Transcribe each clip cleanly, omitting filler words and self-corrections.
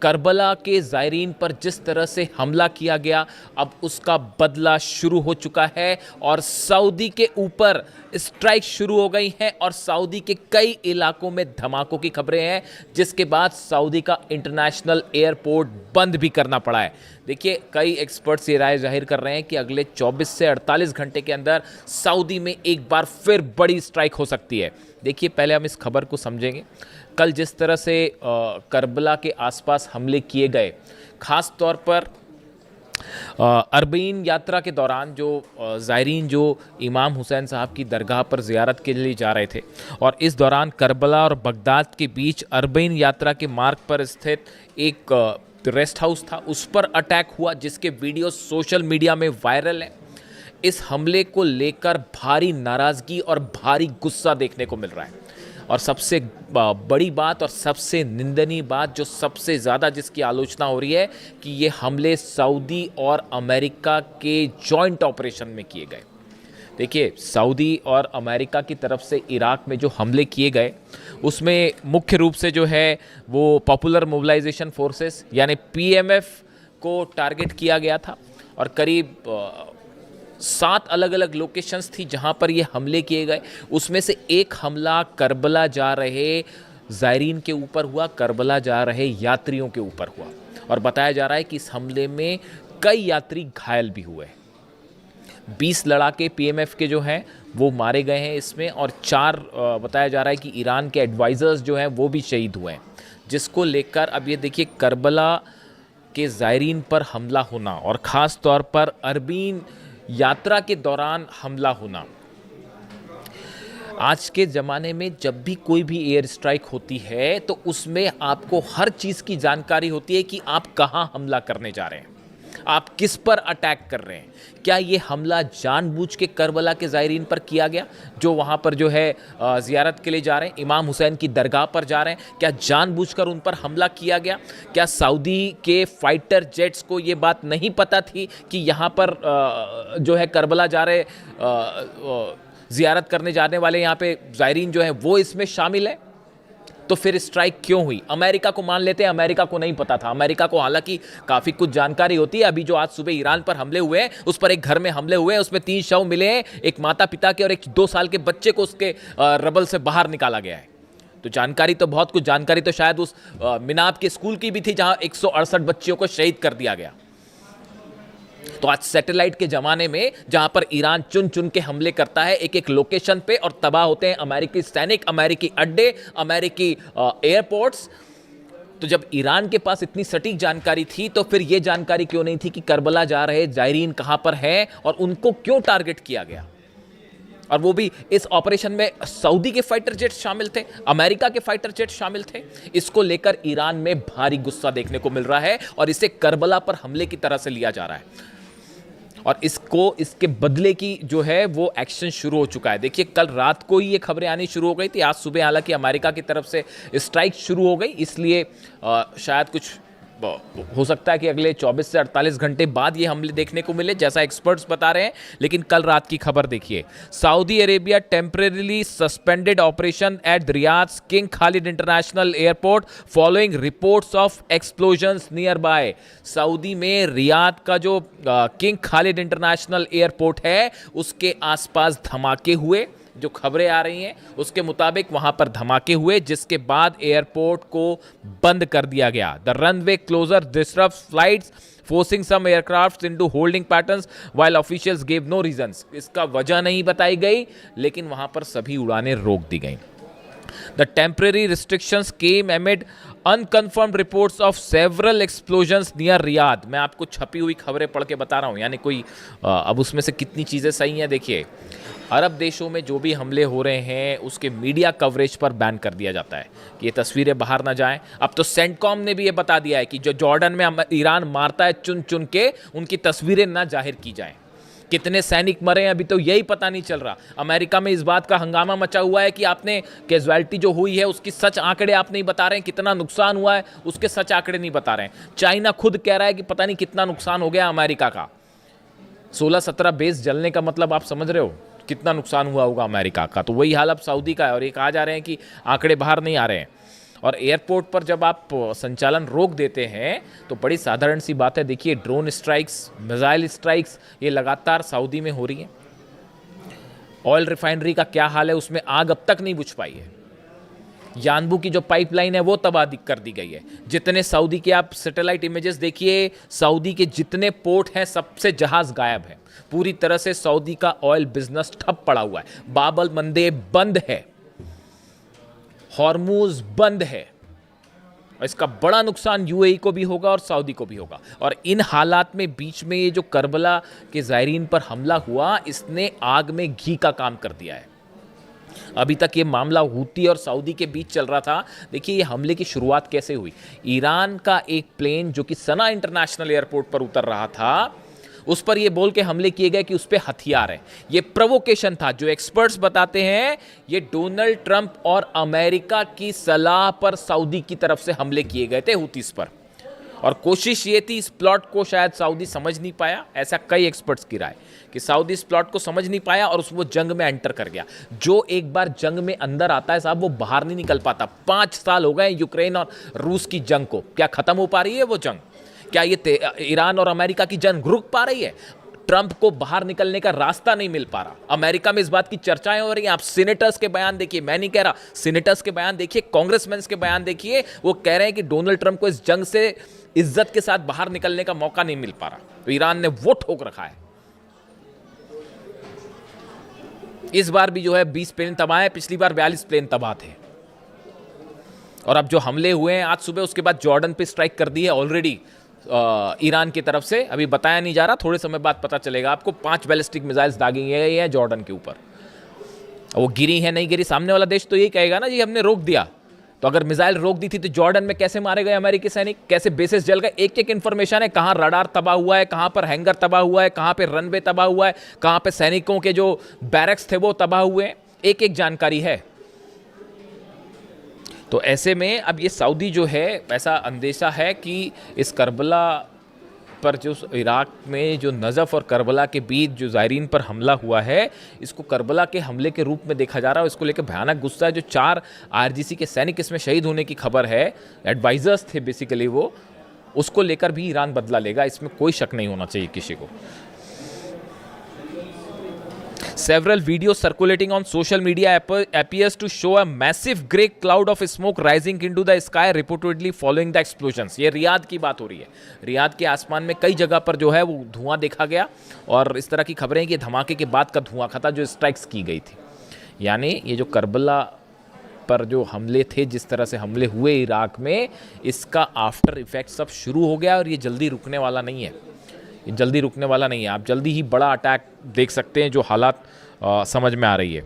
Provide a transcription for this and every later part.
Karbala के ज़ायरीन पर जिस तरह से हमला किया गया, अब उसका बदला शुरू हो चुका है और सऊदी के ऊपर स्ट्राइक शुरू हो गई हैं और सऊदी के कई इलाकों में धमाकों की खबरें हैं, जिसके बाद सऊदी का इंटरनेशनल एयरपोर्ट बंद भी करना पड़ा है। देखिए, कई एक्सपर्ट्स ये राय जाहिर कर रहे हैं कि अगले 24 से 48 घंटे के अंदर सऊदी में एक बार फिर बड़ी स्ट्राइक हो सकती है। देखिए, पहले हम इस खबर को समझेंगे। कल जिस तरह से करबला के आसपास हमले किए गए, ख़ास तौर पर अरबईन यात्रा के दौरान जो ज़ायरीन जो इमाम हुसैन साहब की दरगाह पर ज़ियारत के लिए जा रहे थे और इस दौरान करबला और बगदाद के बीच अरबईन यात्रा के मार्ग पर स्थित एक रेस्ट हाउस था, उस पर अटैक हुआ, जिसके वीडियो सोशल मीडिया में वायरल है। इस हमले को लेकर भारी नाराज़गी और भारी गुस्सा देखने को मिल रहा है और सबसे बड़ी बात और सबसे निंदनीय बात, जो सबसे ज़्यादा जिसकी आलोचना हो रही है, कि ये हमले सऊदी और अमेरिका के जॉइंट ऑपरेशन में किए गए। देखिए, सऊदी और अमेरिका की तरफ से इराक में जो हमले किए गए, उसमें मुख्य रूप से जो है वो पॉपुलर मोबिलाइजेशन फोर्सेस यानी पीएमएफ को टारगेट किया गया था और करीब 7 अलग अलग लोकेशंस थी जहां पर ये हमले किए गए। उसमें से एक हमला करबला जा रहे ज़ायरीन के ऊपर हुआ, करबला जा रहे यात्रियों के ऊपर हुआ और बताया जा रहा है कि इस हमले में कई यात्री घायल भी हुए। 20 लड़ाके पीएमएफ के जो हैं वो मारे गए हैं इसमें और 4 बताया जा रहा है कि ईरान के एडवाइज़र्स जो हैं वो भी शहीद हुए हैं, जिसको लेकर अब ये देखिए करबला के ज़ायरीन पर हमला होना और ख़ास तौर पर अरबीन यात्रा के दौरान हमला होना। आज के ज़माने में जब भी कोई भी एयर स्ट्राइक होती है तो उसमें आपको हर चीज़ की जानकारी होती है कि आप कहाँ हमला करने जा रहे हैं, आप किस पर अटैक कर रहे हैं। क्या ये हमला जानबूझ के करबला के ज़ायरीन पर किया गया, जो वहाँ पर जो है ज़ियारत के लिए जा रहे हैं, इमाम हुसैन की दरगाह पर जा रहे हैं? क्या जानबूझकर उन पर हमला किया गया? क्या सऊदी के फाइटर जेट्स को ये बात नहीं पता थी कि यहाँ पर जो है करबला जा रहे ज़ियारत करने जाने वाले यहाँ पे ज़ायरीन जो है वो इसमें शामिल है? तो फिर स्ट्राइक क्यों हुई? अमेरिका को मान लेते हैं, अमेरिका को नहीं पता था। अमेरिका को हालांकि काफ़ी कुछ जानकारी होती है। अभी जो आज सुबह ईरान पर हमले हुए हैं, उस पर एक घर में हमले हुए हैं, उसमें 3 शव मिले हैं, एक माता पिता के और एक 2 साल के बच्चे को उसके रबल से बाहर निकाला गया है। तो जानकारी तो बहुत कुछ, जानकारी तो शायद उस मिनाब के स्कूल की भी थी जहां 168 बच्चियों को शहीद कर दिया गया। तो आज सैटेलाइट के ज़माने में जहां पर ईरान चुन चुन के हमले करता है एक एक लोकेशन पे और तबाह होते हैं अमेरिकी सैनिक, अमेरिकी अड्डे, अमेरिकी एयरपोर्ट्स, तो जब ईरान के पास इतनी सटीक जानकारी थी तो फिर यह जानकारी क्यों नहीं थी कि करबला जा रहे ज़ायरीन कहां पर हैं और उनको क्यों टारगेट किया गया? और वो भी इस ऑपरेशन में सऊदी के फाइटर जेट शामिल थे, अमेरिका के फाइटर जेट शामिल थे। इसको लेकर ईरान में भारी गुस्सा देखने को मिल रहा है और इसे करबला पर हमले की तरह से लिया जा रहा है और इसके बदले की जो है वो एक्शन शुरू हो चुका है। देखिए, कल रात को ही ये खबरें आनी शुरू हो गई थी। आज सुबह हालांकि अमेरिका की तरफ से स्ट्राइक शुरू हो गई, इसलिए शायद कुछ हो सकता है कि अगले 24 से 48 घंटे बाद ये हमले देखने को मिले, जैसा एक्सपर्ट्स बता रहे हैं। लेकिन कल रात की खबर देखिए, Saudi Arabia temporarily suspended operation at Riyadh's King Khalid international airport following reports of explosions nearby. Saudi में रियाद का जो किंग खालिद इंटरनेशनल एयरपोर्ट है उसके आसपास धमाके हुए। जो खबरें आ रही हैं उसके मुताबिक वहां पर धमाके हुए, जिसके बाद एयरपोर्ट को बंद कर दिया गया। The runway closure disrupt flights forcing some aircraft into holding patterns while officials give no reasons. इसका वजह नहीं बताई गई, लेकिन वहां पर सभी उड़ानें रोक दी गई। The temporary restrictions came amid unconfirmed reports of several explosions near Riyadh। मैं आपको छपी हुई खबरें पढ़ के बता रहा हूँ, यानी कोई अब उसमें से कितनी चीज़ें सही हैं। देखिए, अरब देशों में जो भी हमले हो रहे हैं उसके मीडिया कवरेज पर बैन कर दिया जाता है कि ये तस्वीरें बाहर ना जाएं। अब तो सेंटकॉम ने भी ये बता दिया है कि जो जॉर्डन में ईरान मारता है चुन चुन के, उनकी तस्वीरें ना जाहिर की जाएं। कितने सैनिक मरे हैं अभी तो यही पता नहीं चल रहा। अमेरिका में इस बात का हंगामा मचा हुआ है कि आपने कैजुअलिटी जो हुई है उसकी सच आंकड़े आप नहीं बता रहे हैं, कितना नुकसान हुआ है उसके सच आंकड़े नहीं बता रहे हैं। चाइना खुद कह रहा है कि पता नहीं कितना नुकसान हो गया अमेरिका का। 16-17 बेस जलने का मतलब आप समझ रहे हो कितना नुकसान हुआ होगा अमेरिका का। तो वही हाल अब सऊदी का है और ये कहा जा रहे हैं कि आंकड़े बाहर नहीं आ रहे हैं। और एयरपोर्ट पर जब आप संचालन रोक देते हैं तो बड़ी साधारण सी बात है, देखिए ड्रोन स्ट्राइक्स, मिसाइल स्ट्राइक्स ये लगातार सऊदी में हो रही हैं। ऑयल रिफाइनरी का क्या हाल है, उसमें आग अब तक नहीं बुझ पाई है। यानबू की जो पाइपलाइन है वो तबाह कर दी गई है। जितने सऊदी के आप सैटेलाइट इमेजेस देखिए, सऊदी के जितने पोर्ट हैं सबसे जहाज गायब है। पूरी तरह से सऊदी का ऑयल बिजनेस ठप पड़ा हुआ है। बाब अल मंदेब बंद है, हॉर्मूज बंद है। इसका बड़ा नुकसान यूएई को भी होगा और सऊदी को भी होगा। और इन हालात में बीच में ये जो करबला के ज़ायरीन पर हमला हुआ, इसने आग में घी का काम कर दिया है। अभी तक ये मामला हूती और सऊदी के बीच चल रहा था। देखिए ये हमले की शुरुआत कैसे हुई। ईरान का एक प्लेन जो कि सना इंटरनेशनल एयरपोर्ट पर उतर रहा था, उस पर ये बोल के हमले किए गए कि उस पर हथियार है। ये प्रोवोकेशन था। जो एक्सपर्ट्स बताते हैं ये डोनाल्ड ट्रंप और अमेरिका की सलाह पर सऊदी की तरफ से हमले किए गए थे हूतीस पर। और कोशिश ये थी, इस प्लॉट को शायद सऊदी समझ नहीं पाया, ऐसा कई एक्सपर्ट्स की राय कि सऊदी इस प्लॉट को समझ नहीं पाया और वो जंग में एंटर कर गया। जो एक बार जंग में अंदर आता है साहब, वो बाहर नहीं निकल पाता। 5 साल हो गए यूक्रेन और रूस की जंग को, क्या खत्म हो पा रही है वो जंग? क्या ये ईरान और अमेरिका की जंग रुक पा रही है? ट्रंप को बाहर निकलने का रास्ता नहीं मिल पा रहा। अमेरिका में इस बात की चर्चाएं हो रही हैं। आप सीनेटर्स के बयान देखिए, मैं नहीं कह रहा, सीनेटर्स के बयान देखिए, कांग्रेसमैन के बयान देखिए, वो कह रहे हैं कि डोनाल्ड ट्रंप को इस जंग से इज्जत के साथ बाहर निकलने का मौका नहीं मिल पा रहा। तो ईरान ने वो ठोक रखा है। इस बार भी जो है 20 प्लेन तबाह है, पिछली बार 42 प्लेन तबाह थे। और अब जो हमले हुए हैं आज सुबह, उसके बाद जॉर्डन पे स्ट्राइक कर दी है ऑलरेडी ईरान की तरफ से। अभी बताया नहीं जा रहा, थोड़े समय बाद पता चलेगा आपको। 5 बैलिस्टिक मिसाइल्स दागी गई हैं जॉर्डन के ऊपर। वो गिरी है नहीं गिरी, सामने वाला देश तो यही कहेगा ना जी हमने रोक दिया। तो अगर मिसाइल रोक दी थी तो जॉर्डन में कैसे मारे गए अमेरिकी सैनिक, कैसे बेसिस जल गए? एक एक इंफॉर्मेशन है, कहां रडार तबाह हुआ है, कहां पर हैंगर तबाह हुआ है, कहां पे रनवे तबाह हुआ है, कहां पे सैनिकों के जो बैरक्स थे वो तबाह हुए हैं। एक एक जानकारी है। तो ऐसे में अब ये सऊदी जो है, ऐसा अंदेशा है कि इस करबला पर जो इराक में जो नजफ़ और करबला के बीच जो ज़ायरीन पर हमला हुआ है, इसको करबला के हमले के रूप में देखा जा रहा है। इसको लेकर भयानक गुस्सा है। जो 4 आरजीसी के सैनिक इसमें शहीद होने की खबर है, एडवाइजर्स थे बेसिकली वो, उसको लेकर भी ईरान बदला लेगा, इसमें कोई शक नहीं होना चाहिए किसी को। Several videos circulating on social media appears to show a massive grey cloud of smoke rising into the sky, reportedly following the explosions. ये रियाद की बात हो रही है। रियाद के आसमान में कई जगह पर जो है वो धुआं देखा गया और इस तरह की खबरें हैं कि धमाके के बाद का धुआं था जो स्ट्राइक्स की गई थी। यानी ये जो करबला पर जो हमले थे, जिस तरह से हमले हुए इराक में, इसका आफ्टर इफेक्ट सब शुरू हो गया और ये जल्दी रुकने वाला नहीं है। जल्दी रुकने वाला नहीं है। आप जल्दी ही बड़ा अटैक देख सकते हैं, जो हालात समझ में आ रही है।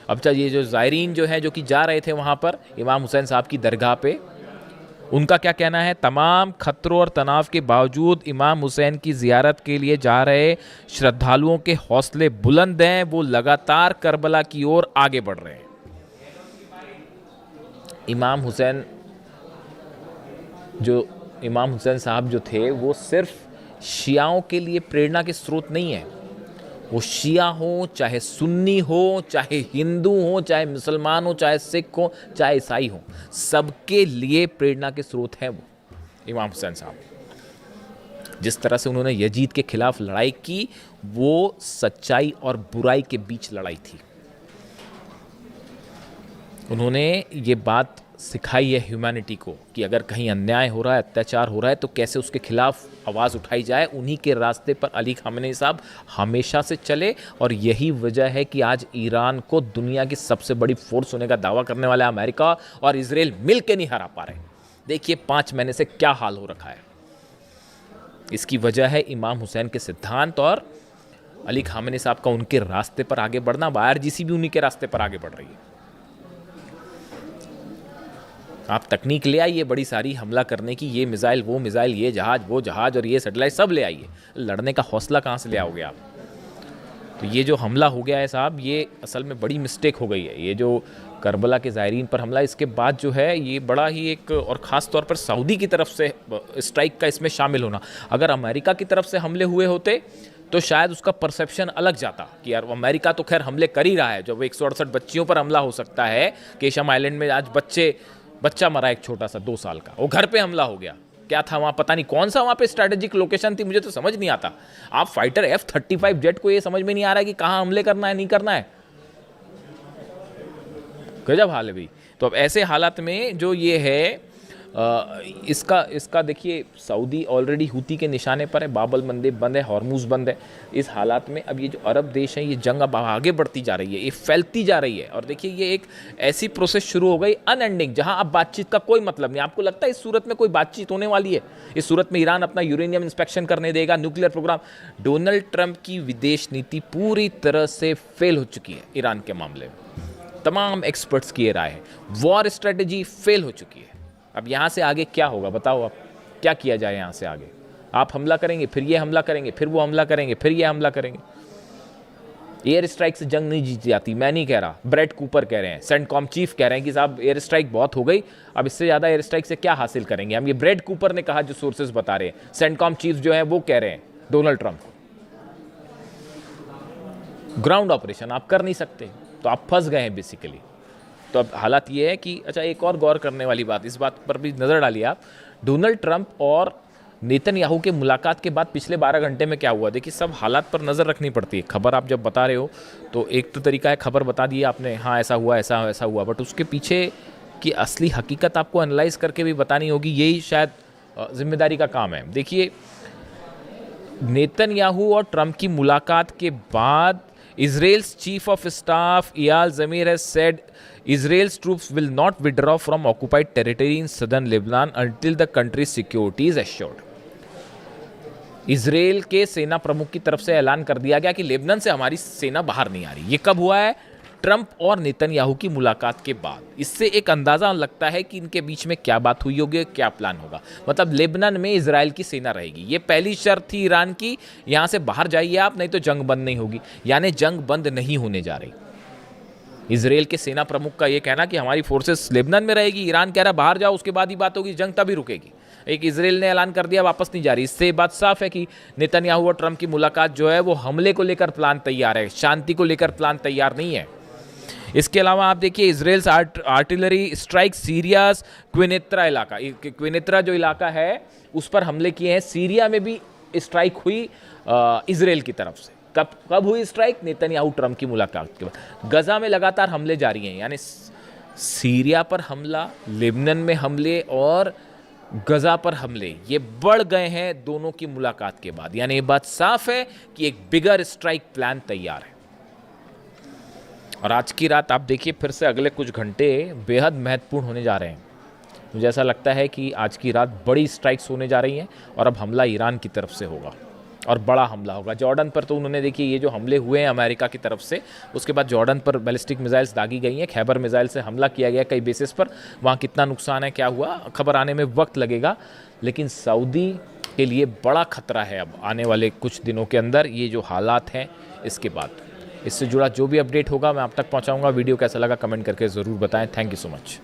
अब ये जो ज़ायरीन जो है, जो कि जा रहे थे वहाँ पर इमाम हुसैन साहब की दरगाह पे, उनका क्या कहना है? तमाम खतरों और तनाव के बावजूद इमाम हुसैन की ज़ियारत के लिए जा रहे श्रद्धालुओं के हौसले बुलंद हैं। वो लगातार करबला की ओर आगे बढ़ रहे हैं। इमाम हुसैन साहब जो थे, वो सिर्फ शियाओं के लिए प्रेरणा के स्रोत नहीं है। वो शिया हो, चाहे सुन्नी हो, चाहे हिंदू हो, चाहे मुसलमान हो, चाहे सिख हो, चाहे ईसाई हो, सबके लिए प्रेरणा के स्रोत हैं वो इमाम हुसैन साहब। जिस तरह से उन्होंने यजीद के खिलाफ लड़ाई की, वो सच्चाई और बुराई के बीच लड़ाई थी। उन्होंने ये बात सिखाई है ह्यूमैनिटी को कि अगर कहीं अन्याय हो रहा है, अत्याचार हो रहा है, तो कैसे उसके खिलाफ आवाज़ उठाई जाए। उन्हीं के रास्ते पर अली खामेनी साहब हमेशा से चले और यही वजह है कि आज ईरान को दुनिया की सबसे बड़ी फोर्स होने का दावा करने वाला अमेरिका और इजराइल मिल के नहीं हरा पा रहे। देखिए 5 महीने से क्या हाल हो रखा है। इसकी वजह है इमाम हुसैन के सिद्धांत और अली खामेनी साहब का उनके रास्ते पर आगे बढ़ना। IRGC भी उन्हीं के रास्ते पर आगे बढ़ रही है। आप तकनीक ले आइए बड़ी सारी हमला करने की, ये मिसाइल वो मिसाइल, ये जहाज वो जहाज और ये सैटेलाइट सब ले आइए, लड़ने का हौसला कहाँ से ले आओगे आप? तो ये जो हमला हो गया है साहब, ये असल में बड़ी मिस्टेक हो गई है। ये जो करबला के ज़ायरीन पर हमला, इसके बाद जो है ये बड़ा ही एक, और ख़ास तौर पर सऊदी की तरफ से स्ट्राइक का इसमें शामिल होना। अगर अमेरिका की तरफ से हमले हुए होते तो शायद उसका परसेप्शन अलग जाता कि यार अमेरिका तो खैर हमले कर ही रहा है। जब 168 बच्चियों पर हमला हो सकता है, केशम आइलैंड में आज बच्चे बच्चा मरा एक छोटा सा 2 साल का, वो घर पे हमला हो गया। क्या था वहाँ, पता नहीं कौन सा वहाँ पे स्ट्रैटेजिक लोकेशन थी, मुझे तो समझ नहीं आता। आप फाइटर F-35 जेट को ये समझ में नहीं आ रहा है कि कहाँ हमले करना है, नहीं करना है। गजब हाल है भाई। तो अब ऐसे हालात में जो ये है इसका देखिए, सऊदी ऑलरेडी हूती के निशाने पर है, बाबल मंदेब बंद है, हॉर्मुज बंद है। इस हालात में अब ये जो अरब देश हैं, ये जंग अब आगे बढ़ती जा रही है, ये फैलती जा रही है। और देखिए ये एक ऐसी प्रोसेस शुरू हो गई अनएंडिंग, जहां अब बातचीत का कोई मतलब नहीं। आपको लगता है इस सूरत में कोई बातचीत होने वाली है? इस सूरत में ईरान अपना यूरेनियम इंस्पेक्शन करने देगा, न्यूक्लियर प्रोग्राम। डोनाल्ड ट्रंप की विदेश नीति पूरी तरह से फेल हो चुकी है ईरान के मामले में। तमाम एक्सपर्ट्स की ये राय है, वॉर स्ट्रेटेजी फेल हो चुकी है। अब यहाँ से आगे क्या होगा बताओ, आप क्या किया जाए यहाँ से आगे? आप हमला करेंगे, फिर ये हमला करेंगे, फिर वो हमला करेंगे, फिर ये हमला करेंगे। एयर स्ट्राइक से जंग नहीं जीती जाती, मैं नहीं कह रहा, ब्रेड कूपर कह रहे हैं, सेंटकॉम चीफ कह रहे हैं कि साहब एयर स्ट्राइक बहुत हो गई, अब इससे ज़्यादा एयर स्ट्राइक से क्या हासिल करेंगे हम। ये ब्रेड कूपर ने कहा, जो सोर्सेज बता रहे हैं, सेंटकॉम चीफ जो है वो कह रहे हैं डोनाल्ड ट्रंप। ग्राउंड ऑपरेशन आप कर नहीं सकते, तो आप फंस गए हैं बेसिकली। तो अब हालात ये है कि अच्छा, एक और गौर करने वाली बात, इस बात पर भी नज़र डालिए आप। डोनाल्ड ट्रंप और नेतन्याहू के मुलाकात के बाद पिछले 12 घंटे में क्या हुआ, देखिए सब हालात पर नज़र रखनी पड़ती है। खबर आप जब बता रहे हो तो एक तो तरीका है, खबर बता दी आपने, हाँ ऐसा हुआ, ऐसा हुआ, बट उसके पीछे की असली हकीकत आपको एनालाइज करके भी बतानी होगी। यही शायद जिम्मेदारी का काम है। देखिए, नेतन्याहू और ट्रंप की मुलाकात के बाद Israel's chief of staff Eyal Zamir has said Israel's troops will not withdraw from occupied territory in southern Lebanon until the country's security is assured. Israel के सेना प्रमुख की तरफ से ऐलान कर दिया गया कि लेबनान से हमारी सेना बाहर नहीं आ रही। ये कब हुआ है? ट्रंप और नेतन्याहू की मुलाकात के बाद। इससे एक अंदाज़ा लगता है कि इनके बीच में क्या बात हुई होगी, क्या प्लान होगा। मतलब लेबनान में इजराइल की सेना रहेगी, ये पहली शर्त थी ईरान की, यहाँ से बाहर जाइए आप, नहीं तो जंग बंद नहीं होगी। यानी जंग बंद नहीं होने जा रही। इजराइल के सेना प्रमुख का ये कहना कि हमारी फोर्सेस लेबनान में रहेगी, ईरान कह रहा बाहर जाओ, उसके बाद ही बात होगी, जंग तभी रुकेगी। एक इजराइल ने ऐलान कर दिया वापस नहीं जा रही। इससे बात साफ है कि नेतन्याहू और ट्रंप की मुलाकात जो है वो हमले को लेकर प्लान तैयार है, शांति को लेकर प्लान तैयार नहीं है। इसके अलावा आप देखिए, इजराइल्स आर्टिलरी स्ट्राइक सीरियास क्विनेत्रा इलाका, क्विनेत्रा जो इलाका है उस पर हमले किए हैं। सीरिया में भी स्ट्राइक हुई इजराइल की तरफ से। कब हुई स्ट्राइक? नेतन्याहू ट्रंप की मुलाकात के बाद। गजा में लगातार हमले जारी हैं, यानी सीरिया पर हमला, लेबनान में हमले और गजा पर हमले ये बढ़ गए हैं दोनों की मुलाकात के बाद। यानी ये बात साफ है कि एक बिगर स्ट्राइक प्लान तैयार है। और आज की रात आप देखिए, फिर से अगले कुछ घंटे बेहद महत्वपूर्ण होने जा रहे हैं। मुझे ऐसा लगता है कि आज की रात बड़ी स्ट्राइक्स होने जा रही हैं और अब हमला ईरान की तरफ से होगा और बड़ा हमला होगा। जॉर्डन पर तो उन्होंने देखिए ये जो हमले हुए हैं अमेरिका की तरफ से, उसके बाद जॉर्डन पर बैलिस्टिक मिसाइल्स दागी गई हैं, खैबर मिसाइल से हमला किया गया कई बेसिस पर। वहाँ कितना नुकसान है, क्या हुआ, खबर आने में वक्त लगेगा। लेकिन सऊदी के लिए बड़ा खतरा है अब आने वाले कुछ दिनों के अंदर, ये जो हालात हैं इसके बाद। इससे जुड़ा जो भी अपडेट होगा मैं आप तक पहुँचाऊँगा। वीडियो कैसा लगा कमेंट करके ज़रूर बताएँ। Thank you so much.